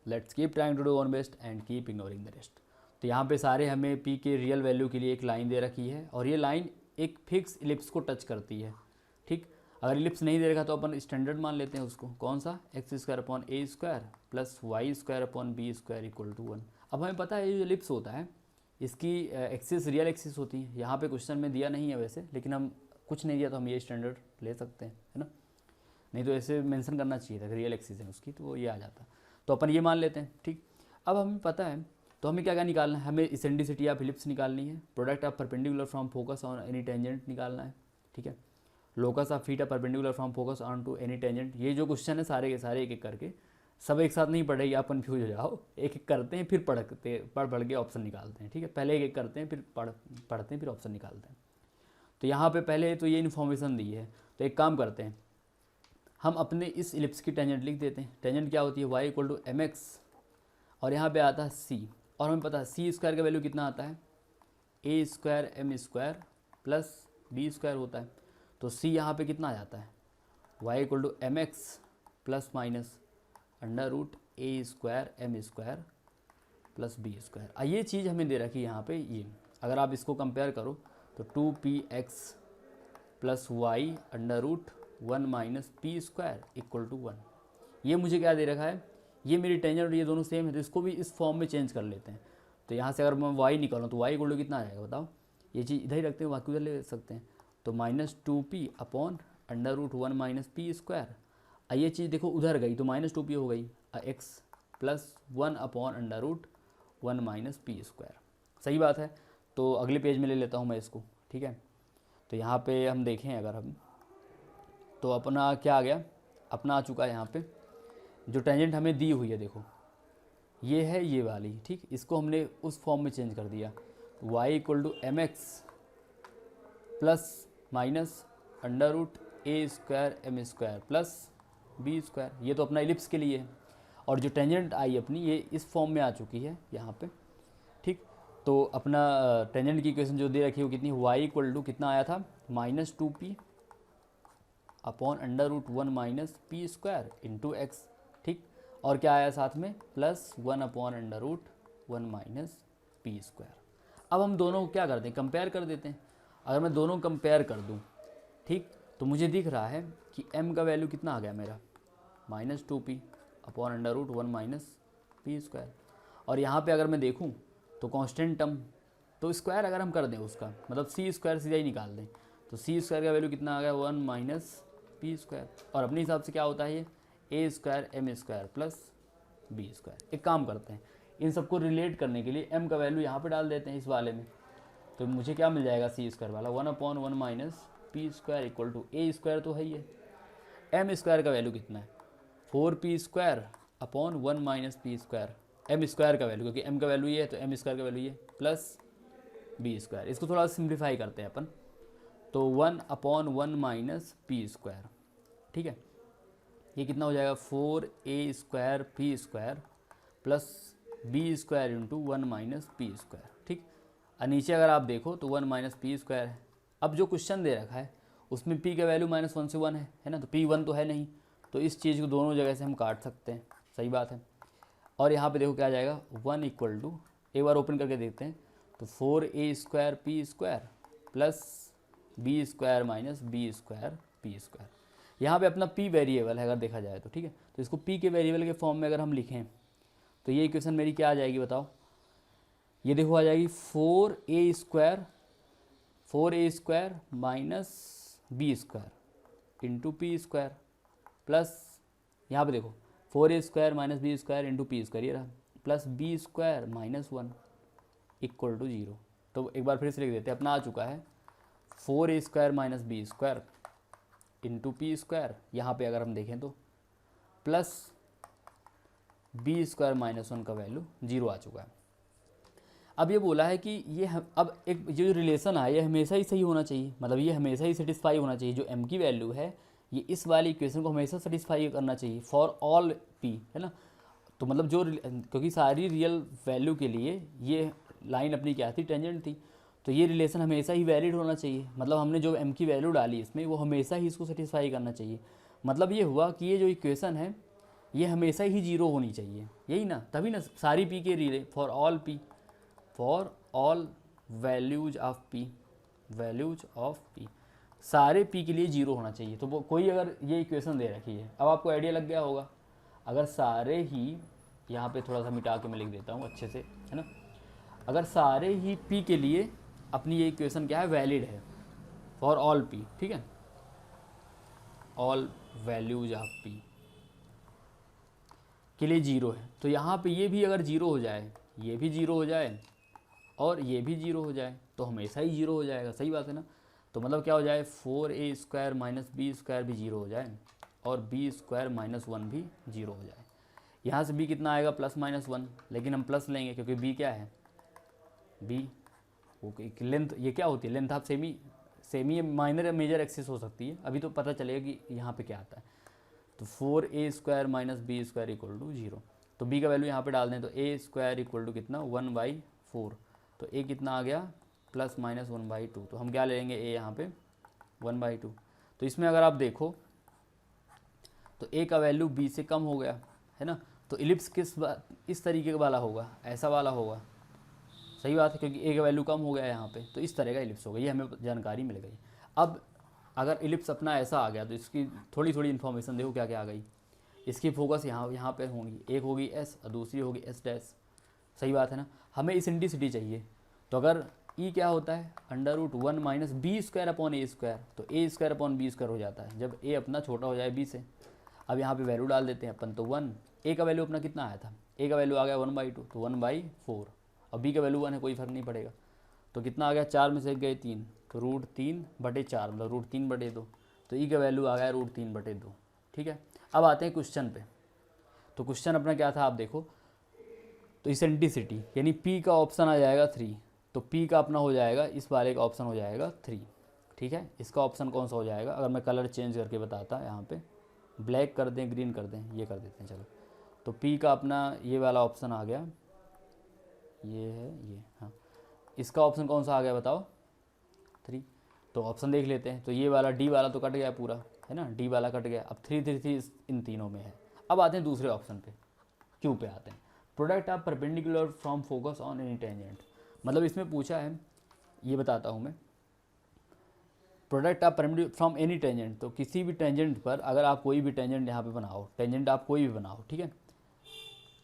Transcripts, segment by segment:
Let's keep trying to do one best and keep ignoring the rest. तो यहाँ पे सारे हमें p के रियल वैल्यू के लिए एक लाइन दे रखी है और ये लाइन एक फिक्स इलिप्स को टच करती है। ठीक, अगर इलिप्स नहीं दे रखा तो अपन स्टैंडर्ड मान लेते हैं उसको, कौन सा, x square upon a square plus y square upon b square equal to 1। अब हमें पता है ये जो इलिप्स होता है इसकी एक्सिस रियल एक्सिस होती है। यहाँ पे क्वेश्चन में दिया नहीं है वैसे, लेकिन हम कुछ नहीं दिया तो हम ये स्टैंडर्ड ले सकते हैं, है ना। नहीं तो ऐसे मेंशन करना चाहिए था कि रियल एक्सिस है उसकी, तो वो ये आ जाता। तो अपन ये मान लेते हैं। ठीक, अब हमें पता है तो हमें क्या क्या निकालना है, हमें इसेंट्रिसिटी ऑफ इलिप्स निकालनी है, product of perpendicular from focus on any tangent निकालना है। ठीक है, locus of theta perpendicular from focus on to any tangent. ये जो क्वेश्चन है सारे के सारे एक एक करके, सब एक साथ नहीं पढ़ेगी, आप कन्फ्यूज हो जाओ, एक एक करते हैं फिर पढ़ के ऑप्शन निकालते हैं। ठीक है, पहले एक एक करते हैं फिर पढ़ते हैं फिर ऑप्शन निकालते हैं। तो यहाँ पे पहले तो ये इन्फॉर्मेशन दी है, तो एक काम करते हैं, हम अपने इस इलिप्स की टेंजेंट लिख देते हैं। टेंजेंट क्या होती है, y equal to m x, और यहाँ पे आता है c, और हमें पता है सी स्क्वायर का वैल्यू कितना आता है, A square M square plus B square होता है। तो c यहाँ पे कितना आ जाता है, y equal to m x plus minus under root a square M square plus B square. ये चीज़ हमें दे रखी है यहाँ पे। ये अगर आप इसको कंपेयर करो तो 2px plus y under root 1 minus p square equal to 1। ये मुझे क्या दे रखा है, ये मेरी टेंजेंट और ये दोनों सेम है, तो इसको भी इस फॉर्म में चेंज कर लेते हैं। तो यहाँ से अगर मैं y निकालूँ तो y इक्वल टू कितना आ जाएगा बताओ, ये चीज़ इधर ही रखते हैं, बाकी उधर ले सकते हैं। तो minus 2p upon under root 1 minus p square. ये चीज़ देखो उधर गई तो माइनस 2p हो गई, x plus 1 upon under root 1 minus p square. सही बात है। तो अगले पेज में ले लेता हूँ मैं इसको। ठीक है, तो यहाँ पे हम देखें अगर हम, तो अपना क्या आ गया, अपना आ चुका है यहाँ पे जो टेंजेंट हमें दी हुई है, देखो ये है ये वाली। ठीक, इसको हमने उस फॉर्म में चेंज कर दिया, y equal to m x plus minus under root a square M square plus B square. ये तो अपना इलिप्स के लिए है, और जो टेंजेंट आई अपनी ये इस फॉर्म में आ चुकी है यहाँ पे। ठीक, तो अपना टेंजेंट की इक्वेशन जो दे रखी है वो कितनी, y इक्वल टू कितना आया था, minus 2p upon under root 1 minus p square into x. ठीक, और क्या आया साथ में, plus 1 upon under root 1 minus p square. अब हम दोनों को क्या करते हैं, कंपेयर कर देते हैं। अगर मैं दोनों कंपेयर कर दूं, ठीक, तो मुझे दिख रहा है कि m का वैल्यू कितना आ गया मेरा, minus 2p upon under root 1 minus p square. और यहाँ पे अगर मैं देखूँ तो कांस्टेंट टर्म, तो स्क्वायर अगर हम कर दें उसका, मतलब सी स्क्वायर सीधा ही निकाल दें, तो सी स्क्वायर का वैल्यू कितना आ गया, 1 माइनस पी स्क्वायर। और अपने हिसाब से क्या होता है ये, A square M square plus B square. एक काम करते हैं, इन सबको रिलेट करने के लिए m का वैल्यू यहाँ पे डाल देते हैं इस वाले में। तो मुझे क्या मिल जाएगा, सी स्क्वायर वाला 1 upon 1 minus p square equal to a square तो है ही है, एम स्क्वायर का वैल्यू कितना है, 4p square upon 1 minus p square. M square का वैल्यू, क्योंकि m का वैल्यू ये है तो एम स्क्वायर का वैल्यू ये प्लस बी स्क्वायर। इसको थोड़ा सिंप्लीफाई करते हैं अपन, तो 1 अपॉन 1 माइनस पी स्क्वायर। ठीक है, ये कितना हो जाएगा, 4a square p square plus B square into 1 minus p square. ठीक, और नीचे अगर आप देखो तो 1 माइनस पी स्क्वायर है। अब जो क्वेश्चन दे रखा है उसमें p का वैल्यू -1 से 1 है ना, तो p 1 तो है नहीं, तो इस चीज़ को दोनों जगह से हम काट सकते हैं। सही बात है। और यहाँ पे देखो क्या आ जाएगा, 1 इक्वल टू, एक बार ओपन करके देखते हैं, तो 4a square p square plus B square minus b square p square. यहाँ पे अपना p वेरिएबल है अगर देखा जाए तो। ठीक है, तो इसको p के वेरिएबल के फॉर्म में अगर हम लिखें तो ये इक्वेशन मेरी क्या आ जाएगी बताओ, ये देखो आ जाएगी 4a square minus b square into p square plus, यहाँ पे देखो 4a square minus b square into p square ये रहा, plus B square minus 1 equal to 0। तो एक बार फिर से लिख देते हैं, अपना आ चुका है 4a square minus b square into p square, यहाँ पे अगर हम देखें तो प्लस बी स्क्वायर माइनस 1 का वैल्यू 0 आ चुका है। अब ये बोला है कि ये अब एक जो रिलेशन है ये हमेशा ही सही होना चाहिए, मतलब ये हमेशा ही सेटिस्फाई होना चाहिए। जो m की वैल्यू है ये इस वाली इक्वेशन को हमेशा सेटिस्फाई करना चाहिए फॉर ऑल p, है ना। तो मतलब जो, क्योंकि सारी रियल वैल्यू के लिए ये लाइन अपनी क्या थी, टेंजेंट थी, तो ये रिलेशन हमेशा ही वैलिड होना चाहिए। मतलब हमने जो m की वैल्यू डाली इसमें वो हमेशा ही इसको सेटिस्फाई करना चाहिए। मतलब ये हुआ कि ये जो इक्वेशन है ये हमेशा ही जीरो होनी चाहिए, यही ना, तभी ना सारी पी के relay for all values of P, values of P, सारे पी के लिए जीरो होना चाहिए। तो वो कोई अगर ये इक्वेशन दे रखी है, अब आपको आइडिया लग गया होगा, अगर सारे ही, यहाँ पे थोड़ा सा मिटा के मैं लिख देता हूँ अच्छे से, है ना, अगर सारे ही पी के लिए अपनी ये इक्वेशन क्या है, वैलिड है फॉर ऑल पी, ठीक है, ऑल वैल्यूज ऑफ पी के लिए जीरो है, तो यहाँ पे ये भी अगर जीरो हो जाए, ये भी जीरो हो जाए और ये भी जीरो हो जाए, तो हमेशा ही जीरो हो जाएगा, सही बात है ना। तो मतलब क्या हो जाए, 4a² माइनस b² भी जीरो हो जाए और b² माइनस 1 भी जीरो हो जाए। यहाँ से b कितना आएगा, +-1, लेकिन हम प्लस लेंगे क्योंकि b क्या है, b वो लेंथ, ये क्या होती है लेंथ ऑफ सेमी माइनर या मेजर एक्सिस हो सकती है, अभी तो पता चलेगा कि यहाँ पे क्या आता है। तो 4a² minus b² equal to 0, तो b का वैल्यू यहाँ पे डाल दें, तो a² इक्वल टू कितना 1/4, तो a कितना आ गया +-1/2, तो हम क्या लेंगे a यहाँ पे 1/2। तो इसमें अगर आप देखो तो a का वैल्यू b से कम हो गया है ना, तो इलिप्स इस तरीके वाला होगा, ऐसा वाला होगा, सही बात है, क्योंकि a का वैल्यू कम हो गया यहाँ पे, तो इस तरह का इलिप्स होगा, ये हमें जानकारी मिल गई। अब अगर इलिप्स अपना ऐसा आ गया तो इसकी थोड़ी थोड़ी इन्फॉर्मेशन देखो क्या क्या आ गई। इसकी फोकस यहाँ पे होंगी, एक होगी s और दूसरी होगी s', सही बात है ना। हमें इसेंट्रिसिटी चाहिए, तो अगर e क्या होता है √1 माइनस b² तो a² हो जाता है जब a अपना छोटा हो जाए b से। अब यहाँ पे वैल्यू डाल देते हैं अपन, तो 1, a का वैल्यू अपना कितना आया था, a का वैल्यू आ गया 1/2, तो 1/4, और b का वैल्यू 1 है, कोई फर्क नहीं पड़ेगा, तो कितना आ गया, 4 में से गए 3, तो √3/4 मतलब √3/2, तो e का वैल्यू आ गया √3/2, ठीक है। अब आते हैं क्वेश्चन पे, तो क्वेश्चन अपना क्या था आप देखो, तो इसेंट्रिसिटी यानी p का ऑप्शन आ जाएगा 3, तो p का अपना हो जाएगा, इस वाले का ऑप्शन हो जाएगा 3, ठीक है। इसका ऑप्शन कौन सा हो जाएगा, अगर मैं कलर चेंज करके बताता, यहाँ पे ब्लैक कर दें, ग्रीन कर दें, ये कर देते हैं चलो, तो p का अपना ये वाला ऑप्शन आ गया, ये है ये, हाँ, इसका ऑप्शन कौन सा आ गया बताओ, 3, तो ऑप्शन देख लेते हैं, तो ये वाला d वाला तो कट गया पूरा, है ना, d वाला कट गया, अब 3 3 3 इन तीनों में है। अब आते हैं दूसरे ऑप्शन पे, q पे आते हैं, product of perpendicular from focus on any tangent, मतलब इसमें पूछा है, ये बताता हूँ मैं, product of perpendicular from any tangent, तो किसी भी टेंजेंट पर अगर आप कोई भी टेंजेंट यहाँ पे बनाओ, टेंजेंट आप कोई भी बनाओ, ठीक है,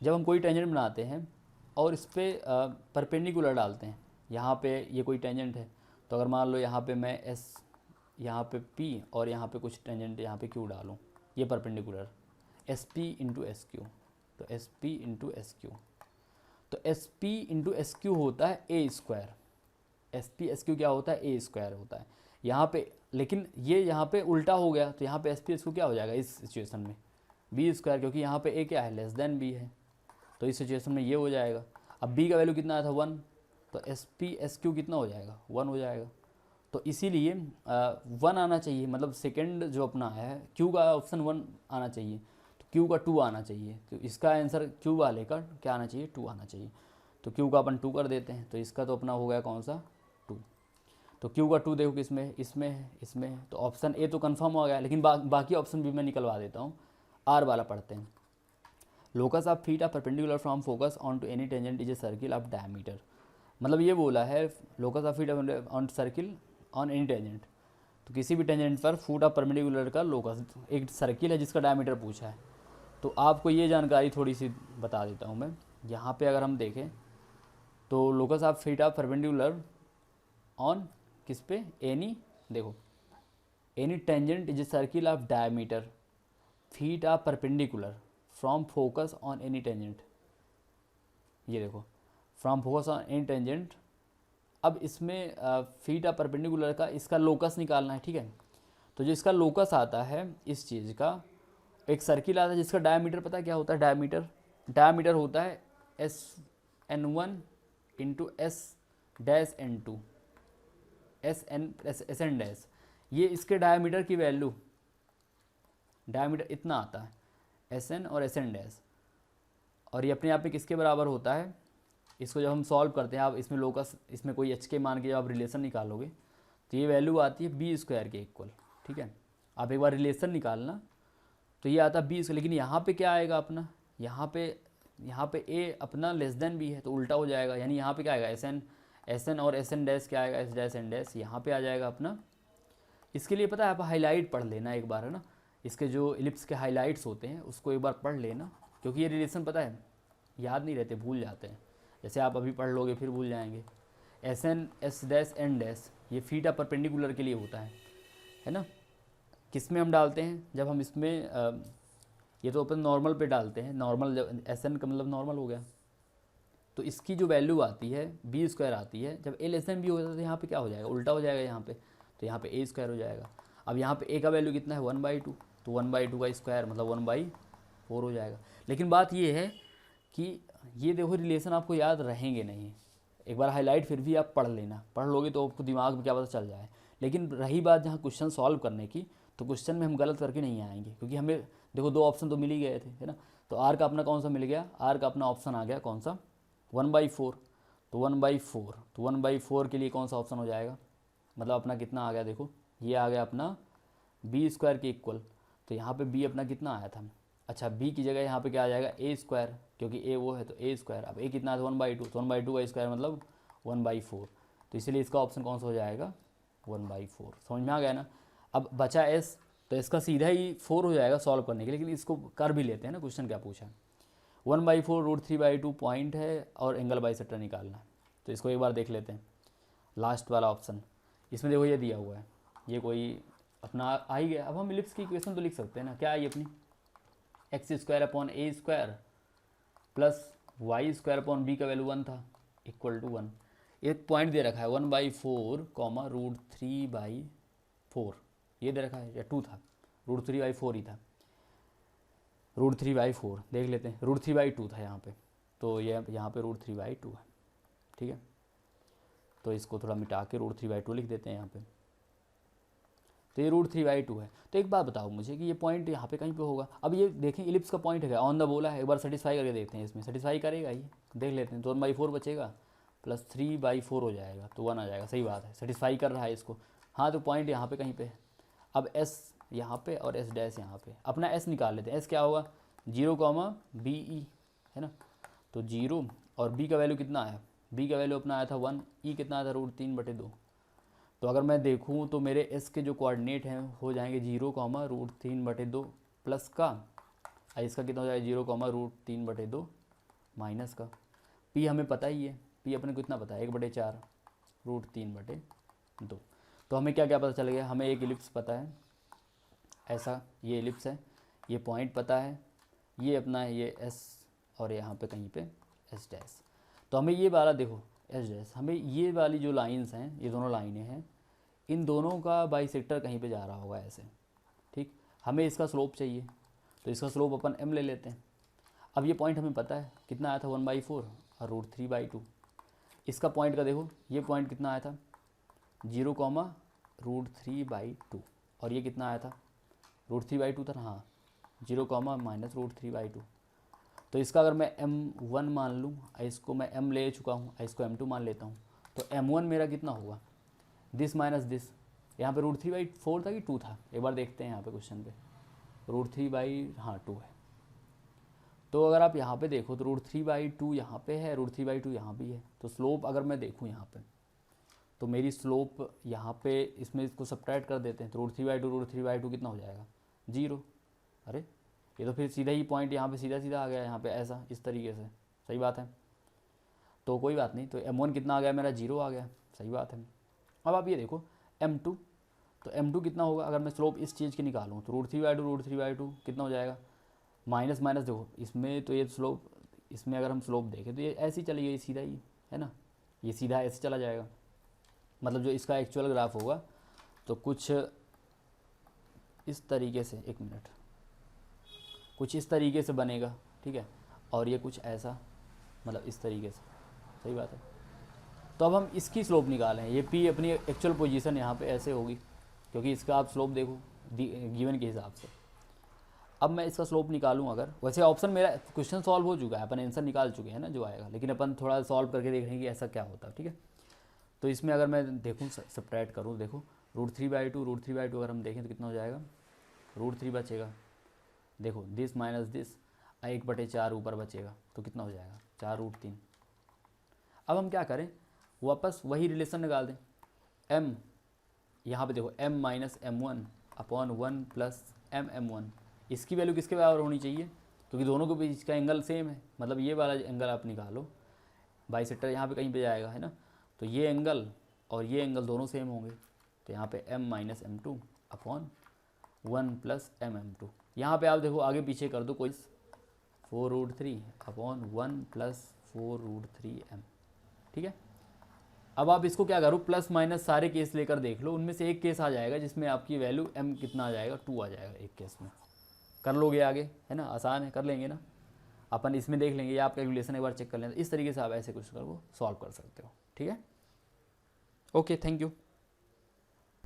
जब हम कोई टेंजेंट बनाते हैं और इस पर परपेंडिकुलर डालते हैं, यहाँ पे ये कोई टेंजेंट है, तो अगर मान लो यहाँ पे मैं s, यहाँ पे p और यहाँ पे कुछ टेंजेंट यहाँ पे q डालूँ, ये परपेंडिकुलर sp इंटू SQ, तो sp इंटू SQ, तो sp इंटू SQ होता है a², sp SQ क्या होता है a² होता है यहाँ पे, लेकिन ये यहाँ पे उल्टा हो गया, तो यहाँ पे sp SQ क्या हो जाएगा इस सिचुएशन में b², क्योंकि यहाँ पे a क्या है b है, तो इस सिचुएशन में ये हो जाएगा। अब b का वैल्यू कितना आया था 1, तो sp SQ कितना हो जाएगा 1 हो जाएगा, तो इसीलिए 1 आना चाहिए, मतलब सेकंड जो अपना है q का ऑप्शन 1 आना चाहिए, तो q का 2 आना चाहिए, तो इसका आंसर q वाले का क्या आना चाहिए 2 आना चाहिए, तो q का अपन 2 कर देते हैं, तो इसका तो अपना हो गया कौन सा 2, तो q का 2 देखो किसमें है, इसमें है, इसमें है, तो ऑप्शन ए तो कंफर्म हो गया, लेकिन बाकी ऑप्शन भी मैं निकलवा देता हूँ। आर वाला पढ़ते हैं, locus of feet of perpendicular from focus on to any tangent is a circle of diameter, मतलब ये बोला है locus of feet on circle on any tangent, तो किसी भी टेंजेंट पर फूट ऑफ परपेंडिकुलर का लोकस एक सर्किल है जिसका डायमीटर पूछा है। तो आपको ये जानकारी थोड़ी सी बता देता हूँ मैं, यहाँ पे अगर हम देखें तो locus of feet of perpendicular on किस पे, एनी, देखो any tangent is a circle of diameter feet of perpendicular from focus on any tangent, ये देखो from focus on any tangent. अब इसमें फीट ऑफ परपेंडिकुलर का इसका लोकस निकालना है, ठीक है, तो जो इसका लोकस आता है इस चीज़ का, एक सर्किल आता है जिसका डायमीटर पता है क्या होता है, डायमीटर होता है SN1 इंटू S'(N2), SN', ये इसके डायमीटर की वैल्यू, डायमीटर इतना आता है SN और SN', और ये अपने आप में किसके बराबर होता है, इसको जब हम सॉल्व करते हैं, आप इसमें लोकस, इसमें कोई h के मान के जब आप रिलेशन निकालोगे तो ये वैल्यू आती है b² के इक्वल, ठीक है। आप एक बार रिलेशन निकालना, तो ये आता बी, लेकिन यहाँ पे क्या आएगा अपना, यहाँ पे ए अपना लेस देन बी है तो उल्टा हो जाएगा, यानी यहाँ पे क्या आएगा एस एन और एस एन डैश क्या आएगा, एस डैश एन डैश यहाँ पे आ जाएगा अपना। इसके लिए पता है आप हाईलाइट पढ़ लेना एक बार, है ना, इसके जो इलिप्स के हाईलाइट्स होते हैं उसको एक बार पढ़ लेना, क्योंकि ये रिलेशन पता है याद नहीं रहते, भूल जाते हैं। जैसे आप अभी पढ़ लोगे फिर भूल जाएंगे। S N S dash N dash ये फीटा परपेंडिकुलर के लिए होता है ना। किस में हम डालते हैं, जब हम इसमें ये तो अपन नॉर्मल पे डालते हैं, नॉर्मल जब एस एन का मतलब नॉर्मल हो गया, तो इसकी जो वैल्यू आती है बी स्क्वायर आती है, जब ए लेस देन बी होता है तो यहाँ पे क्या हो जाएगा, उल्टा हो जाएगा यहाँ पे, तो यहाँ पे ए स्क्वायर हो जाएगा। अब यहाँ पे ए का वैल्यू कितना है 1/2, तो 1/2 का स्क्वायर मतलब 1/4 हो जाएगा। लेकिन बात ये है कि ये देखो रिलेशन आपको याद रहेंगे नहीं, एक बार हाईलाइट फिर भी आप पढ़ लेना, पढ़ लोगे तो आपको दिमाग में क्या पता चल जाए। लेकिन रही बात जहाँ क्वेश्चन सॉल्व करने की, तो क्वेश्चन में हम गलत करके नहीं आएंगे, क्योंकि हमें देखो 2 ऑप्शन तो मिल ही गए थे, है ना। तो आर का अपना कौन सा मिल गया, आर का अपना ऑप्शन आ गया कौन सा 1/4, तो 1/4, तो 1/4 के लिए कौन सा ऑप्शन हो जाएगा, मतलब अपना कितना आ गया, देखो ये आ गया अपना बी स्क्वायर के इक्वल। तो यहाँ पे बी अपना कितना आया था, अच्छा बी की जगह यहाँ पे क्या आ जाएगा ए स्क्वायर, क्योंकि ए वो है तो ए स्क्वायर। अब ए कितना था 1/2, तो 1/2 का स्क्वायर मतलब 1/4, तो इसलिए इसका ऑप्शन कौन सा हो जाएगा 1/4। समझ में आ गया ना। अब बचा एस, तो इसका सीधा ही 4 हो जाएगा सॉल्व करने के, लेकिन इसको कर भी लेते हैं ना, क्वेश्चन क्या पूछा है 1/4 √3/2 पॉइंट है और एंगल बाइसेक्टर निकालना है। तो इसको एक बार देख लेते हैं, लास्ट वाला ऑप्शन, इसमें देखो ये दिया हुआ है, ये कोई अपना आ ही गया। अब हम इलिप्स की इक्वेशन तो लिख सकते हैं ना, क्या आई अपनी x² प्लस y² का वैल्यू 1 था इक्वल टू 1। एक पॉइंट दे रखा है 1/4 √3/4 ये दे रखा है, या 2 था, √3/4 ही था, √3/4 देख लेते हैं, √3/2 था यहाँ पे, तो ये यहाँ पे √3/2 है, ठीक है। तो इसको थोड़ा मिटा के √3/2 लिख देते हैं यहाँ पे, तो ये √3/2 है। तो एक बात बताओ मुझे कि ये पॉइंट यहाँ पे कहीं पे होगा। अब ये देखें इलिप्स का पॉइंट है ऑन द बोला है, एक बार सेटिस्फाई करके देखते हैं, इसमें सेटिस्फाई करेगा ये, देख लेते हैं। तो 1/4 बचेगा प्लस 3/4 हो जाएगा, तो 1 आ जाएगा, सही बात है, सेटिस्फाई कर रहा है इसको। हाँ तो पॉइंट यहाँ पे कहीं पे है। अब एस यहाँ पे और एस डैश यहाँ पे, अपना एस निकाल लेते हैं। एस क्या होगा 0, BE है ना, तो 0 और बी का वैल्यू कितना आया, बी का वैल्यू अपना आया था 1, ई कितना आया था √3/2। तो अगर मैं देखूँ तो मेरे एस के जो कोऑर्डिनेट हैं हो जाएंगे 0, √3/2 प्लस का, इसका कितना हो जाएगा 0, √3/2 माइनस का। पी हमें पता ही है, पी अपने को कितना पता है 1/4 √3/2। तो हमें क्या क्या पता चल गया, हमें एक इलिप्स पता है, ऐसा ये इलिप्स है, ये पॉइंट पता है, ये अपना है ये एस, और यहाँ पे कहीं पे एस डैश। तो हमें ये वाला देखो एस डैश, हमें ये वाली जो लाइंस हैं, ये दोनों लाइनें हैं, इन दोनों का बाइसेक्टर कहीं पे जा रहा होगा ऐसे, ठीक। हमें इसका स्लोप चाहिए, तो इसका स्लोप अपन m ले लेते हैं। अब ये पॉइंट हमें पता है कितना आया था 1/4 और √3/2। इसका पॉइंट का देखो, ये पॉइंट कितना आया था 0, √3/2, और ये कितना आया था √3/2 था ना, हाँ 0, -√3/2। तो इसका अगर मैं m1 मान लूँ, इसको मैं m ले चुका हूँ, इसको m2 मान लेता हूँ, तो m1 मेरा कितना होगा दिस माइनस दिस। यहाँ पे √3/4 था कि 2 था, एक बार देखते हैं यहाँ पे क्वेश्चन पे, √3/2 है। तो अगर आप यहाँ पे देखो तो √3/2 यहाँ पे है, √3/2 यहाँ भी है। तो स्लोप अगर मैं देखूँ यहाँ पे, तो मेरी स्लोप यहाँ पे, इसमें इसको सब्ट्रैक्ट कर देते हैं, तो √3/2 कितना हो जाएगा 0। अरे ये तो फिर सीधा ही पॉइंट यहाँ पे सीधा सीधा आ गया यहाँ पे, ऐसा इस तरीके से, सही बात है। तो कोई बात नहीं, तो m1 कितना आ गया मेरा 0 आ गया, सही बात है। अब आप ये देखो m2, तो m2 कितना होगा, अगर मैं स्लोप इस चीज़ की निकालूँ तो √3/2 कितना हो जाएगा, माइनस माइनस देखो इसमें, तो ये स्लोप, इसमें अगर हम स्लोप देखें तो ये ऐसे ही चली गई सीधा ही, है ना, ये सीधा ऐसे चला जाएगा। मतलब जो इसका एक्चुअल ग्राफ होगा तो कुछ इस तरीके से, एक मिनट, कुछ इस तरीके से बनेगा, ठीक है, और ये कुछ ऐसा, मतलब इस तरीके से, सही बात है। तो अब हम इसकी स्लोप निकालें, ये पी अपनी एक्चुअल पोजीशन यहाँ पे ऐसे होगी, क्योंकि इसका आप स्लोप देखो गिवन के हिसाब से। अब मैं इसका स्लोप निकालूँ अगर, वैसे ऑप्शन मेरा क्वेश्चन सॉल्व हो चुका है, अपन आंसर निकाल चुके हैं ना जो आएगा, लेकिन अपन थोड़ा सॉल्व करके देख रहे हैं कि ऐसा क्या होता है, ठीक है। तो इसमें अगर मैं देखूँ सब्ट्रैक्ट करूँ, देखो √3/2 अगर हम देखें तो कितना हो जाएगा, √3 बचेगा, देखो दिस माइनस दिस, 1/4 ऊपर बचेगा तो कितना हो जाएगा 4√3। अब हम क्या करें, वापस वही रिलेशन निकाल दें। m यहाँ पे देखो m minus m1 upon 1 plus m1, इसकी वैल्यू किसके बराबर होनी चाहिए, क्योंकि दोनों के बीच का एंगल सेम है, मतलब ये वाला एंगल आप निकालो, बाइसेक्टर यहाँ पे कहीं पे जाएगा है ना, तो ये एंगल और ये एंगल दोनों सेम होंगे, तो यहाँ पे m minus m2 upon 1 plus m2। यहाँ पे आप देखो आगे पीछे कर दो कोई 4√3 अपॉन 1 प्लस 4√3m, ठीक है। अब आप इसको क्या करो, प्लस माइनस सारे केस लेकर देख लो, उनमें से एक केस आ जाएगा जिसमें आपकी वैल्यू m कितना आ जाएगा 2 आ जाएगा, एक केस में कर लोगे आगे, है ना, आसान है, कर लेंगे ना अपन, इसमें देख लेंगे या आप कैलकुलेशन एक बार चेक कर लें, इस तरीके से आप ऐसे कुछ कर वो सॉल्व कर सकते हो, ठीक है। Okay, thank you.